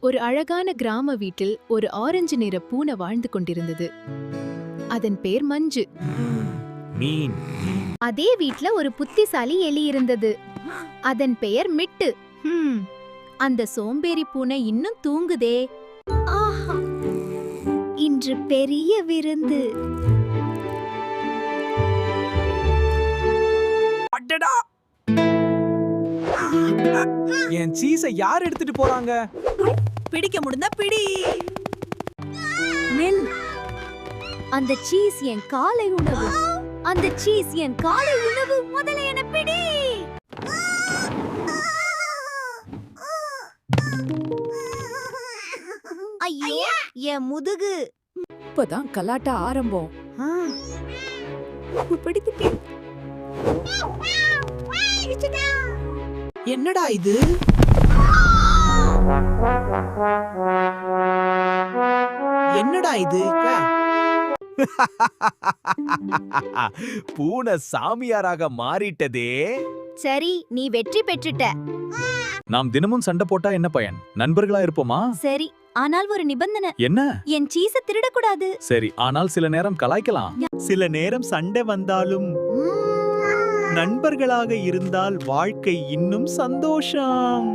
ஒரு அழகான கிராம வீட்டில் ஒரு ஆரஞ்சு நிற பூனை வாழ்ந்து கொண்டிருந்தது. அதன் பேர் மஞ்சு. மீன். அதே வீட்ல ஒரு புத்திசாலி எலி இருந்தது. அதன் பெயர் மிட்டு. அந்த சோம்பேறி பூனை இன்னும் தூங்குதே. ஆஹா, இன்று பெரிய விருந்து. அடடா! என் சீஸை யார் எடுத்துட்டு போறாங்க? பிடிக்க முடிந்தா பிடி. நில். அந்த சீஸ் என் காலை உணவு. அந்த சீஸ் என் காலை உணவு. முதல்ல என்ன பிடி. ஐயோ, என் முதுகு. இப்பதான் கலாட்டா ஆரம்பம். பிடித்துட்டேன். என்னடா இது? என்னடா இது? பூனை சாமியாராக மாறிட்டதே. சரி, நீ வெற்றி பெற்றுட்ட. நாம் தினமும் சண்டை போட்டா என்ன பயன்? நண்பர்களா இருப்போமா? சரி, ஆனால் ஒரு நிபந்தனை. என்ன? என் சீஸ திருடக்கூடாது. சரி, ஆனால் சில நேரம் கலாய்க்கலாம். சில நேரம் சண்டை வந்தாலும் நண்பர்களாக இருந்தால் வாழ்க்கை இன்னும் சந்தோஷம்.